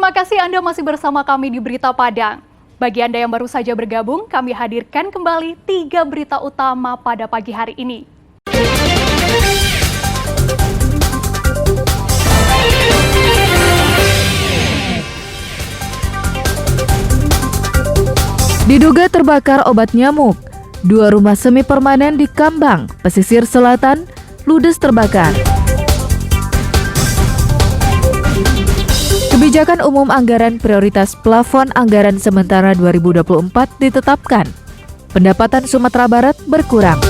Terima kasih Anda masih bersama kami di Berita Padang. Bagi Anda yang baru saja bergabung, kami hadirkan kembali 3 berita utama pada pagi hari ini. Diduga terbakar obat nyamuk, 2 rumah semi permanen di Kambang, pesisir selatan, ludes terbakar. Kebijakan umum anggaran prioritas plafon anggaran sementara 2024 ditetapkan. Pendapatan Sumatera Barat berkurang.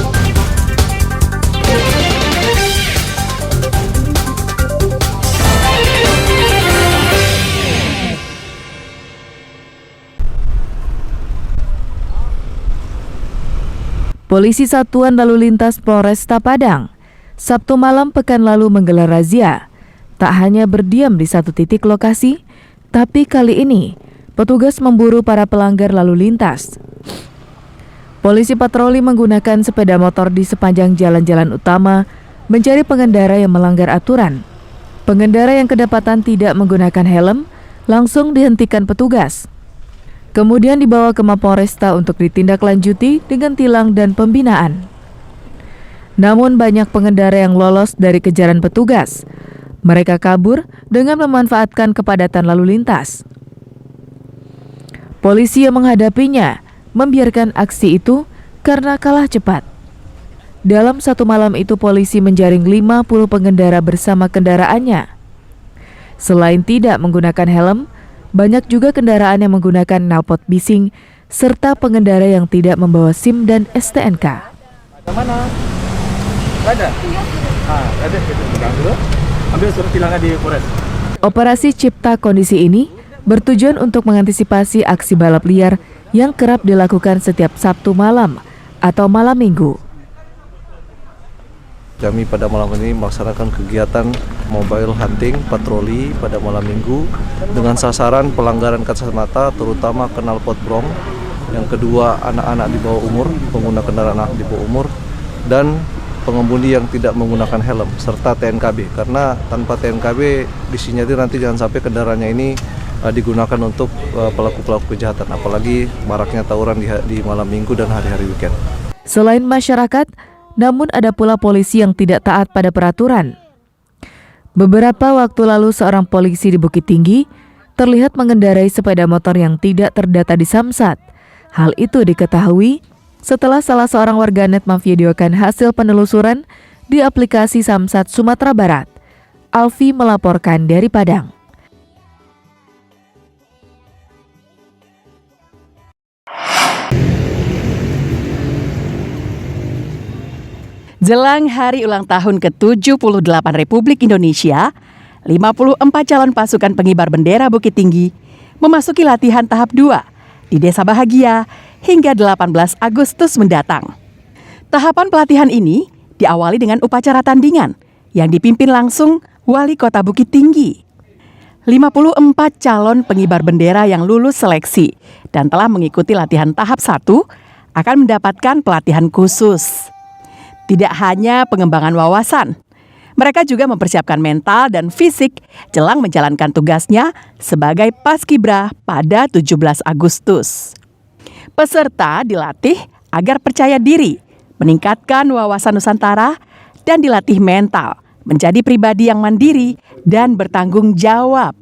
Polisi Satuan Lalu Lintas Polresta Padang, Sabtu malam pekan lalu menggelar razia. Tak hanya berdiam di satu titik lokasi, tapi kali ini petugas memburu para pelanggar lalu lintas. Polisi patroli menggunakan sepeda motor di sepanjang jalan-jalan utama mencari pengendara yang melanggar aturan. Pengendara yang kedapatan tidak menggunakan helm langsung dihentikan petugas. Kemudian dibawa ke Mapolresta untuk ditindaklanjuti dengan tilang dan pembinaan. Namun banyak pengendara yang lolos dari kejaran petugas. Mereka kabur dengan memanfaatkan kepadatan lalu lintas. Polisi yang menghadapinya membiarkan aksi itu karena kalah cepat. Dalam satu malam itu polisi menjaring 50 pengendara bersama kendaraannya. Selain tidak menggunakan helm, banyak juga kendaraan yang menggunakan knalpot bising serta pengendara yang tidak membawa SIM dan STNK. Mana? Ada? Ada kita pegang dulu. Ambil surat tilangnya di Polres. Operasi Cipta Kondisi ini bertujuan untuk mengantisipasi aksi balap liar yang kerap dilakukan setiap Sabtu malam atau malam Minggu. Kami pada malam ini melaksanakan kegiatan mobile hunting patroli pada malam Minggu dengan sasaran pelanggaran kacamata, terutama knalpot brong. Yang kedua, anak-anak di bawah umur, pengguna kendaraan anak di bawah umur, dan pengemudi yang tidak menggunakan helm, serta TNKB. Karena tanpa TNKB disinyalir nanti jangan sampai kendaraannya ini digunakan untuk pelaku-pelaku kejahatan, apalagi maraknya tawuran di malam Minggu dan hari-hari weekend. Selain masyarakat, namun ada pula polisi yang tidak taat pada peraturan. Beberapa waktu lalu seorang polisi di Bukit Tinggi terlihat mengendarai sepeda motor yang tidak terdata di Samsat. Hal itu diketahui setelah salah seorang warganet memvideokan hasil penelusuran di aplikasi Samsat Sumatera Barat. Alfi melaporkan dari Padang. Jelang hari ulang tahun ke-78 Republik Indonesia, 54 calon pasukan pengibar bendera Bukit Tinggi memasuki latihan tahap 2 di Desa Bahagia hingga 18 Agustus mendatang. Tahapan pelatihan ini diawali dengan upacara tandingan yang dipimpin langsung Wali Kota Bukit Tinggi. 54 calon pengibar bendera yang lulus seleksi dan telah mengikuti latihan tahap 1 akan mendapatkan pelatihan khusus. Tidak hanya pengembangan wawasan, mereka juga mempersiapkan mental dan fisik jelang menjalankan tugasnya sebagai Paskibra pada 17 Agustus. Peserta dilatih agar percaya diri, meningkatkan wawasan Nusantara, dan dilatih mental menjadi pribadi yang mandiri dan bertanggung jawab.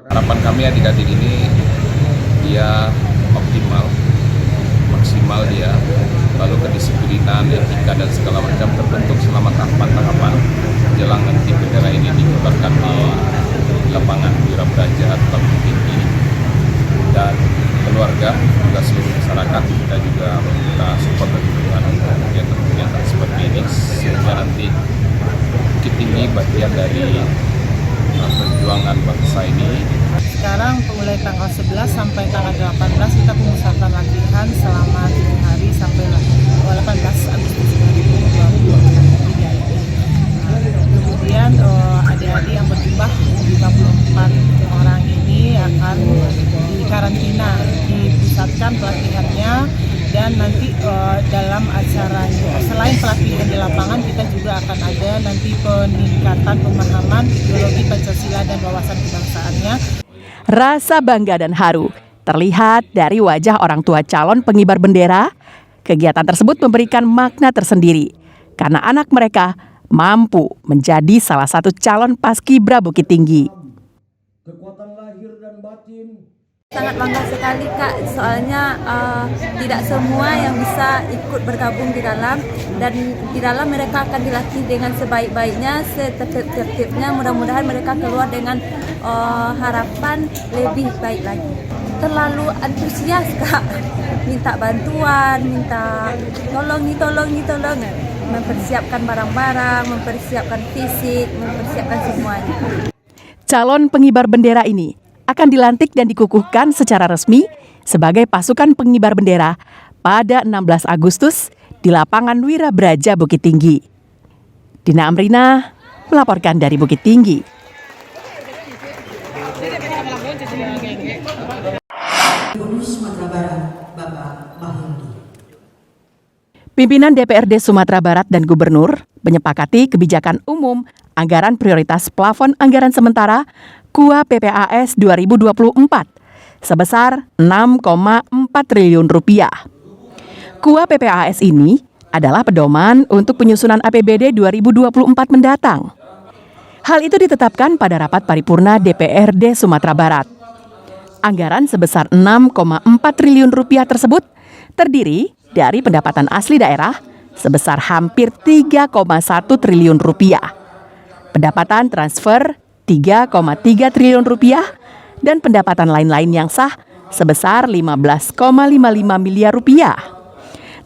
Harapan kami adik-adik ini dia optimal, maksimal dia, lalu kedisiplinan, etika dan segala macam terbentuk selama tahapan-tahapan jelang nanti bendera ini dikibarkan di lapangan Wira Braja atau Bukit Tinggi, dan keluarga juga seluruh masyarakat kita juga meminta support dan dukungan untuk kegiatan seperti ini sehingga nanti Bukit Tinggi bagian dari perjuangan bangsa ini. Sekarang mulai tanggal 11 sampai tanggal 18 kita pengusahaan kemudian nanti dalam acara selain pelatihan di lapangan, kita juga akan ada nanti peningkatan pemahaman ideologi Pancasila dan wawasan kebangsaannya. Rasa bangga dan haru terlihat dari wajah orang tua calon pengibar bendera. Kegiatan tersebut memberikan makna tersendiri karena anak mereka mampu menjadi salah satu calon paskibra Bukit Tinggi. Sangat bangga sekali Kak, soalnya tidak semua yang bisa ikut bergabung di dalam, dan di dalam mereka akan dilatih dengan sebaik-baiknya, setertib-tertibnya. Mudah-mudahan mereka keluar dengan harapan lebih baik lagi. Terlalu antusias Kak, minta bantuan, minta tolong, mempersiapkan barang-barang, mempersiapkan fisik, mempersiapkan semuanya. Calon pengibar bendera ini akan dilantik dan dikukuhkan secara resmi sebagai pasukan pengibar bendera pada 16 Agustus di lapangan Wirabraja Bukit Tinggi. Dina Amrina melaporkan dari Bukit Tinggi. Pimpinan DPRD Sumatera Barat dan Gubernur menyepakati kebijakan umum anggaran prioritas plafon anggaran sementara KUA PPAS 2024 sebesar 6,4 triliun rupiah. KUA PPAS ini adalah pedoman untuk penyusunan APBD 2024 mendatang. Hal itu ditetapkan pada rapat paripurna DPRD Sumatera Barat. Anggaran sebesar 6,4 triliun rupiah tersebut terdiri dari pendapatan asli daerah sebesar hampir 3,1 triliun rupiah, pendapatan transfer 3,3 triliun rupiah, dan pendapatan lain-lain yang sah sebesar 15,55 miliar rupiah.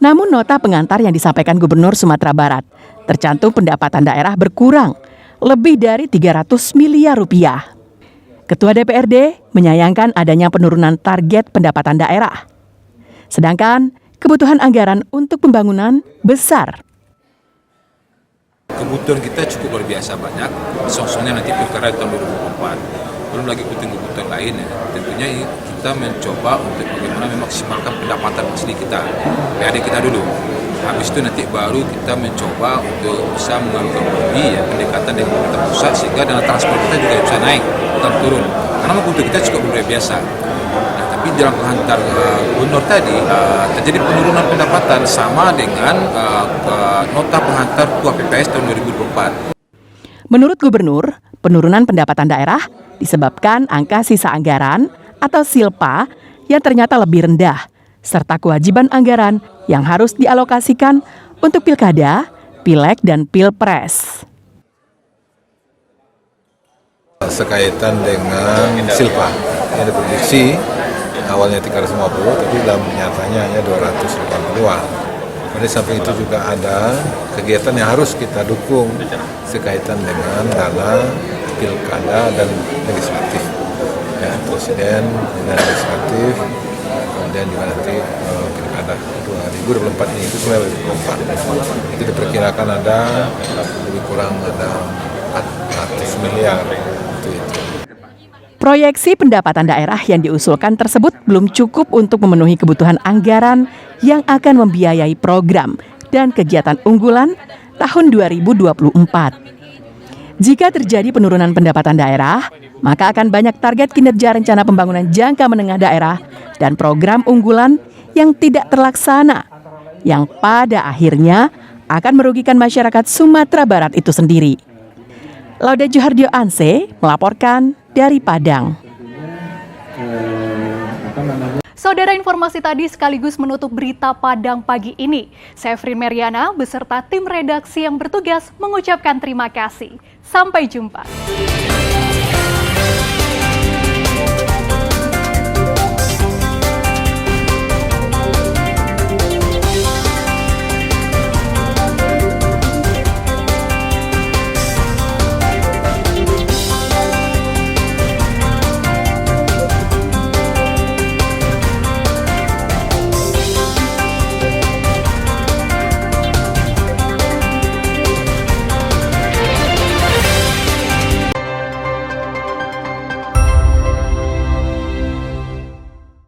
Namun nota pengantar yang disampaikan Gubernur Sumatera Barat tercantum pendapatan daerah berkurang lebih dari 300 miliar rupiah. Ketua DPRD menyayangkan adanya penurunan target pendapatan daerah. Sedangkan kebutuhan anggaran untuk pembangunan besar. Kebutuhan kita cukup luar biasa banyak, soalnya nanti pilkada tahun 2024. Belum lagi kebutuhan lain ya. Tentunya kita mencoba untuk bagaimana memaksimalkan pendapatan asli kita, PAD kita dulu. Habis itu nanti baru kita mencoba untuk bisa mengatur lebih ya, pendekatan dengan pemerintah pusat sehingga dana transport kita juga bisa naik atau turun. Karena kebutuhan kita cukup luar biasa. Tapi dalam penghantar gubernur tadi terjadi penurunan pendapatan sama dengan nota penghantar KUA PPAS tahun 2024. Menurut Gubernur, penurunan pendapatan daerah disebabkan angka sisa anggaran atau silpa yang ternyata lebih rendah, serta kewajiban anggaran yang harus dialokasikan untuk pilkada, pileg, dan pilpres. Sekaitan dengan silpa yang diprediksi awalnya 350, tapi dalam nyatanya hanya 280-an. Pada samping itu juga ada kegiatan yang harus kita dukung sekaitan dengan dana pilkada dan legislatif, ya, presiden dan legislatif, kemudian juga nanti pilkada 2024 ini itu sebenarnya 2024. Itu diperkirakan ada lebih kurang ada 400 miliar itu. Proyeksi pendapatan daerah yang diusulkan tersebut belum cukup untuk memenuhi kebutuhan anggaran yang akan membiayai program dan kegiatan unggulan tahun 2024. Jika terjadi penurunan pendapatan daerah, maka akan banyak target kinerja rencana pembangunan jangka menengah daerah dan program unggulan yang tidak terlaksana, yang pada akhirnya akan merugikan masyarakat Sumatera Barat itu sendiri. Laude Juhardio Anse melaporkan dari Padang. Saudara, informasi tadi sekaligus menutup berita Padang pagi ini. Saya Frin Meriana beserta tim redaksi yang bertugas mengucapkan terima kasih. Sampai jumpa.